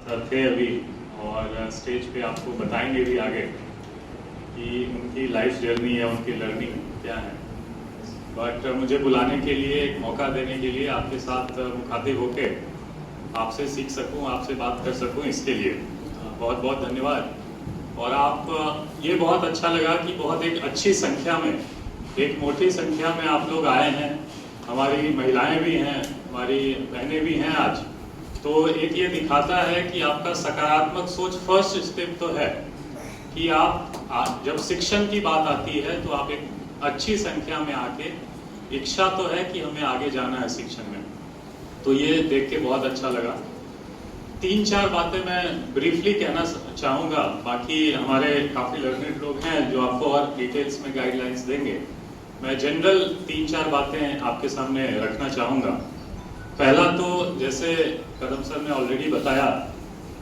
थे अभी और स्टेज पे आपको बताएंगे भी आगे कि उनकी लाइफ जर्नी है, उनकी लर्निंग क्या है। बट मुझे बुलाने के लिए, एक मौका देने के लिए, आपके साथ मुखातिब होके आपसे सीख सकूं, आपसे बात कर सकूं, इसके लिए बहुत बहुत धन्यवाद। और आप ये बहुत अच्छा लगा कि बहुत एक अच्छी संख्या में, एक मोटी संख्या में आप लोग आए हैं। हमारी महिलाएं भी हैं, हमारी बहनें भी हैं आज। तो एक ये दिखाता है कि आपका सकारात्मक सोच फर्स्ट स्टेप तो है कि आप जब शिक्षण की बात आती है तो आप एक अच्छी संख्या में आके, इच्छा तो है कि हमें आगे जाना है शिक्षण में। तो ये देख के बहुत अच्छा लगा। 3-4 बातें मैं ब्रीफली कहना चाहूँगा, बाकी हमारे काफ़ी लर्नेड लोग हैं जो आपको और डिटेल्स में गाइडलाइंस देंगे। मैं जनरल 3-4 बातें आपके सामने रखना चाहूँगा। पहला तो जैसे कदम सर ने ऑलरेडी बताया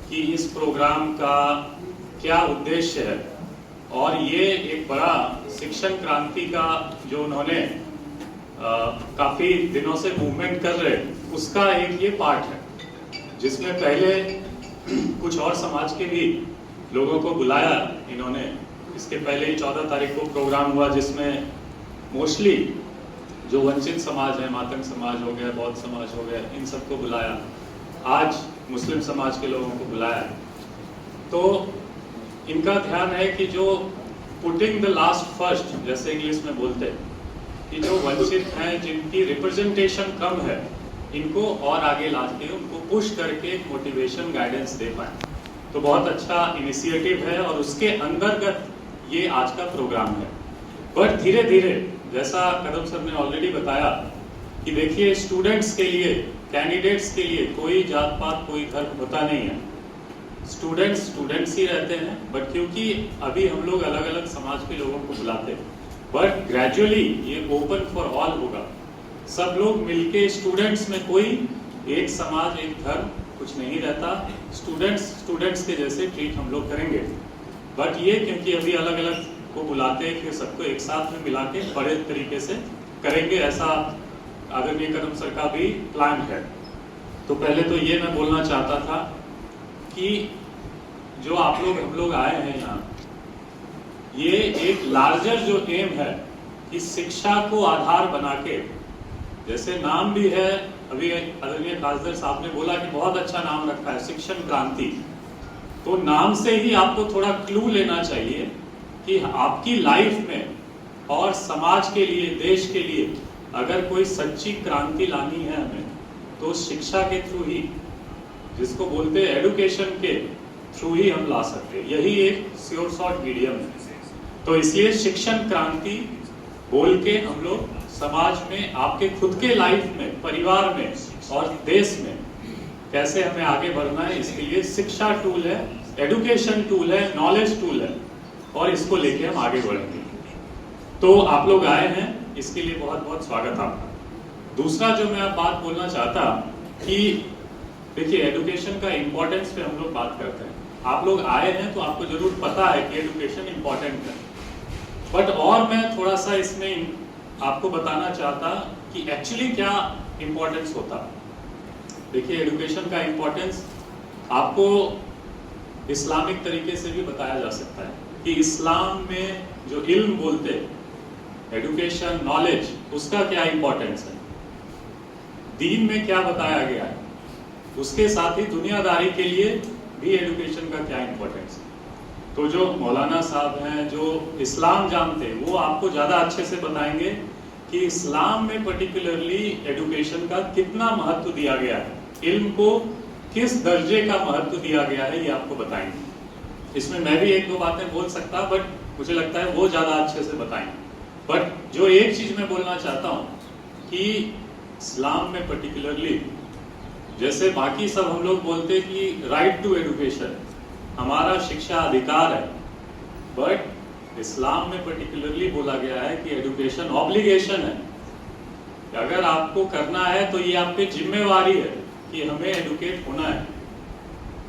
कि इस प्रोग्राम का क्या उद्देश्य है, और ये एक बड़ा शिक्षण क्रांति का जो उन्होंने काफ़ी दिनों से मूवमेंट कर रहे, उसका एक ये पार्ट है, जिसमें पहले कुछ और समाज के भी लोगों को बुलाया इन्होंने। इसके पहले ही 14 तारीख को प्रोग्राम हुआ जिसमें मोस्टली जो वंचित समाज है, मातंग समाज हो गया, बौद्ध समाज हो गया, इन सबको बुलाया। आज मुस्लिम समाज के लोगों को बुलाया। तो इनका ध्यान है कि जो पुटिंग द लास्ट फर्स्ट, जैसे इंग्लिश में बोलते हैं, कि जो वंचित हैं, जिनकी रिप्रेजेंटेशन कम है, इनको और आगे ला के उनको पुश करके मोटिवेशन गाइडेंस दे पाए। तो बहुत अच्छा इनिशिएटिव है और उसके अंतर्गत ये आज का प्रोग्राम है। पर धीरे धीरे, जैसा कदम सर ने ऑलरेडी बताया कि देखिए, स्टूडेंट्स के लिए, कैंडिडेट्स के लिए कोई जात पात, कोई धर्म होता नहीं है। स्टूडेंट्स ही रहते हैं। बट क्योंकि अभी हम लोग अलग अलग समाज के लोगों को बुलाते हैं, बट ग्रेजुअली ये ओपन फॉर ऑल होगा। सब लोग मिलके, स्टूडेंट्स में कोई एक समाज, एक धर्म कुछ नहीं रहता। स्टूडेंट्स के जैसे ट्रीट हम लोग करेंगे। बट ये क्योंकि अभी अलग अलग को बुलाते हैं, फिर सबको एक साथ में मिला के बड़े तरीके से करेंगे, ऐसा आदरणीय कदम सर का भी प्लान है। तो पहले तो ये मैं बोलना चाहता था कि जो आप लोग, हम लोग आए हैं यहाँ, ये एक लार्जर जो एम है कि शिक्षा को आधार बना के, जैसे नाम भी है, अभी आदरणीय काजदर साहब ने बोला कि बहुत अच्छा नाम रखा है, शिक्षण क्रांति। तो नाम से ही आपको थोड़ा क्लू लेना चाहिए कि आपकी लाइफ में और समाज के लिए, देश के लिए अगर कोई सच्ची क्रांति लानी है हमें, तो शिक्षा के थ्रू ही, जिसको बोलते हैं एडुकेशन के थ्रू ही हम ला सकते हैं। यही एक श्योर शॉर्ट मीडियम है। तो इसलिए शिक्षण क्रांति बोल के हम लोग समाज में, आपके खुद के लाइफ में, परिवार में और देश में कैसे हमें आगे बढ़ना है, इसके लिए शिक्षा टूल है, एडुकेशन टूल है, नॉलेज टूल है, और इसको लेके हम आगे बढ़ेंगे। तो आप लोग आए हैं, इसके लिए बहुत बहुत स्वागत आपका। दूसरा जो मैं अब बात बोलना चाहता कि देखिए, एडुकेशन का इंपॉर्टेंस पे हम लोग बात करते हैं। आप लोग आए हैं तो आपको जरूर पता है कि एडुकेशन इंपॉर्टेंट है। बट और मैं थोड़ा सा इसमें आपको बताना चाहता कि एक्चुअली क्या इंपॉर्टेंस होता। देखिए, एडुकेशन का इंपॉर्टेंस आपको इस्लामिक तरीके से भी बताया जा सकता है कि इस्लाम में जो इल्म बोलते हैं, एडुकेशन, नॉलेज, उसका क्या इंपॉर्टेंस है, दीन में क्या बताया गया है, उसके साथ ही दुनियादारी के लिए भी एडुकेशन का क्या इंपॉर्टेंस है। तो जो मौलाना साहब हैं, जो इस्लाम जानते हैं, वो आपको ज़्यादा अच्छे से बताएंगे कि इस्लाम में पर्टिकुलरली एडुकेशन का कितना महत्व दिया गया है, इल्म को किस दर्जे का महत्व दिया गया है, ये आपको बताएंगे। इसमें मैं भी 1-2 बातें बोल सकता, बट मुझे लगता है वो ज़्यादा अच्छे से बताएंगे। बट जो एक चीज़ मैं बोलना चाहता हूँ कि इस्लाम में पर्टिकुलरली, जैसे बाकी सब हम लोग बोलते हैं कि राइट टू एडुकेशन, हमारा शिक्षा अधिकार है, बट इस्लाम में पर्टिकुलरली बोला गया है कि एडुकेशन ऑब्लिगेशन है। अगर आपको करना है तो ये आपकी जिम्मेवारी है कि हमें एडुकेट होना है।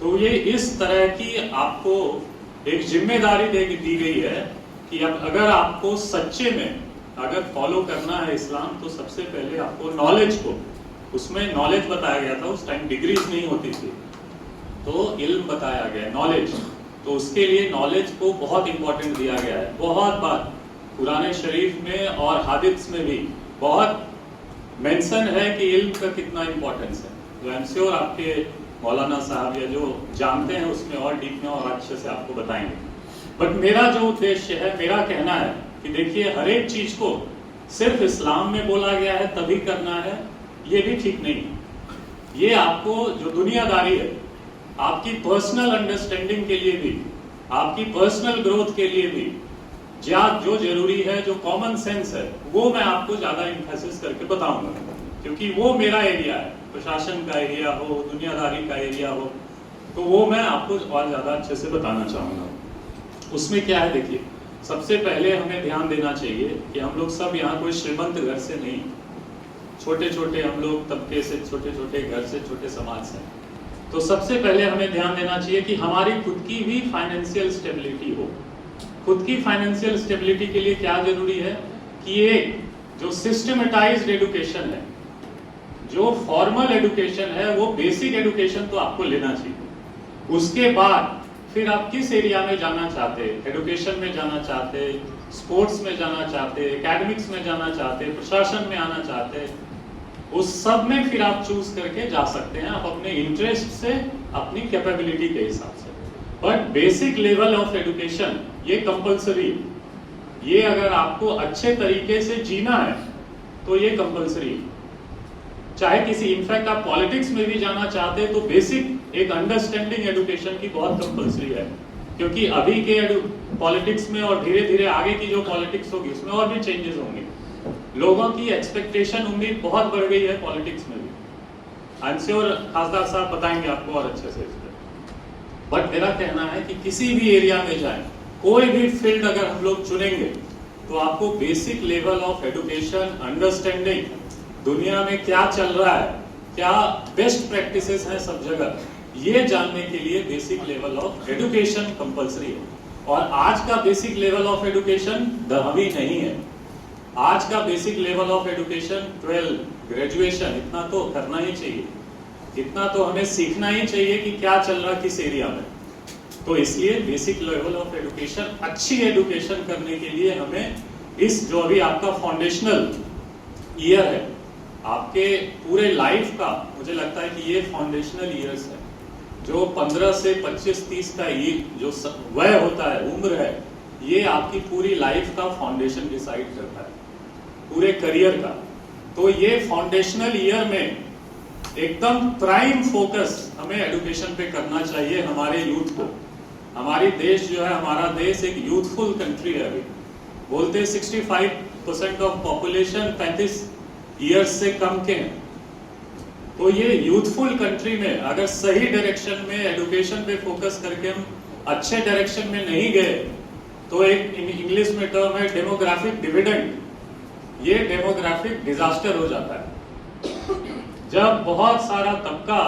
तो ये इस तरह की आपको एक जिम्मेदारी दी गई है कि अब अगर आपको सच्चे में अगर फॉलो करना है इस्लाम, तो सबसे पहले आपको नॉलेज को, उसमें नॉलेज बताया गया था, उस टाइम डिग्रीज नहीं होती थी, तो इल्म बताया गया है, नॉलेज। तो उसके लिए नॉलेज को बहुत इंपॉर्टेंट दिया गया है, बहुत बार कुरान शरीफ में और हादिस में भी बहुत मेंशन है कि इल्म का कितना इंपॉर्टेंस है। तो आई एम श्योर आपके मौलाना साहब या जो जानते हैं उसमें और डीप में और अच्छे से आपको बताएंगे। बट मेरा जो उद्देश्य है, मेरा कहना है कि देखिए, हर एक चीज को सिर्फ इस्लाम में बोला गया है तभी करना है, ये भी ठीक नहीं है। ये आपको जो दुनियादारी है, आपकी पर्सनल अंडरस्टैंडिंग के लिए भी, आपकी पर्सनल ग्रोथ के लिए भी जो जरूरी है, जो कॉमन सेंस है, वो मैं आपको ज्यादा इम्फेसिस करके बताऊंगा, क्योंकि वो मेरा एरिया है। प्रशासन का एरिया हो, दुनियादारी का एरिया हो, तो वो मैं आपको और ज्यादा अच्छे से बताना चाहूंगा। उसमें क्या है, देखिए, सबसे पहले हमें ध्यान देना चाहिए कि हम लोग सब यहाँ कोई श्रीमंत घर से नहीं, छोटे छोटे हम लोग तबके से, छोटे छोटे घर से, छोटे समाज से। तो सबसे पहले हमें ध्यान देना चाहिए कि हमारी खुद की भी फाइनेंशियल स्टेबिलिटी हो। खुद की फाइनेंशियल स्टेबिलिटी के लिए क्या जरूरी है कि एक जो सिस्टमेटाइज्ड एजुकेशन है, जो फॉर्मल एजुकेशन है, वो बेसिक एजुकेशन तो आपको लेना चाहिए। उसके बाद फिर आप किस एरिया में जाना चाहते, एजुकेशन में जाना चाहते, स्पोर्ट्स में जाना चाहते, एकेडमिक्स में जाना चाहते, प्रशासन में आना चाहते, उस सब में फिर आप चूज करके जा सकते हैं, आप अपने इंटरेस्ट से, अपनी कैपेबिलिटी के हिसाब से। But basic level of education ये कंपलसरी, ये अगर आपको अच्छे तरीके से जीना है तो ये कंपलसरी। चाहे किसी, इनफैक्ट आप पॉलिटिक्स में भी जाना चाहते हैं तो बेसिक एक अंडरस्टैंडिंग एजुकेशन की बहुत कंपलसरी है, क्योंकि अभी के पॉलिटिक्स में और धीरे धीरे आगे की जो पॉलिटिक्स होगी उसमें और भी चेंजेस होंगे। लोगों की एक्सपेक्टेशन, उम्मीद बहुत बढ़ गई है पॉलिटिक्स में भी। आई एम श्योर खासदार साहब बताएंगे आपको और अच्छे से इस पर। बट मेरा कहना है कि किसी भी एरिया में जाए, कोई भी फील्ड अगर हम लोग चुनेंगे, तो आपको basic level of education, understanding, दुनिया में क्या चल रहा है, क्या बेस्ट प्रैक्टिसेस हैं सब जगह, ये जानने के लिए basic level of education compulsory है। और आज का बेसिक लेवल ऑफ एजुकेशन 10वीं नहीं है। आज का basic level of education 12 graduation, इतना तो करना ही चाहिए, इतना तो हमें सीखना ही चाहिए कि क्या चल रहा किस एरिया में। तो इसलिए बेसिक लेवल ऑफ एजुकेशन, अच्छी एजुकेशन करने के लिए हमें इस जो अभी आपका फाउंडेशनल ईयर है, आपके पूरे लाइफ का, मुझे लगता है कि ये फाउंडेशनल ईयर्स है, जो 15 से 25-30 का ये जो वय होता है, उम्र है, ये आपकी पूरी लाइफ का फाउंडेशन डिसाइड करता है, पूरे करियर का। तो ये फाउंडेशनल ईयर में एकदम प्राइम फोकस हमें एजुकेशन पे करना चाहिए, हमारे यूथ को। हमारी देश जो है, हमारा देश एक यूथफुल कंट्री है। अभी बोलते हैं 65% ऑफ पॉपुलेशन 35 ईयर्स से कम के हैं। तो ये यूथफुल कंट्री में अगर सही डायरेक्शन में एजुकेशन पे फोकस करके हम अच्छे डायरेक्शन में नहीं गए, तो एक इंग्लिश में टर्म है डेमोग्राफिक डिविडेंड, ये डेमोग्राफिक डिजास्टर हो जाता है। जब बहुत सारा तबका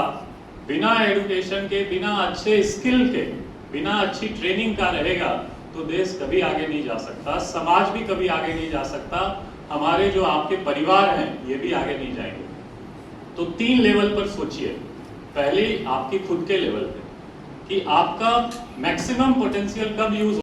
बिना एजुकेशन के, बिना अच्छे स्किल के, बिना अच्छी ट्रेनिंग का रहेगा, तो देश कभी आगे नहीं जा सकता, समाज भी कभी आगे नहीं जा सकता, हमारे जो आपके परिवार हैं ये भी आगे नहीं जाएंगे। तो 3 लेवल पर सोचिए। पहले आपकी खुद के लेवल पे कि आपका मैक्सिमम पोटेंशियल कब यूज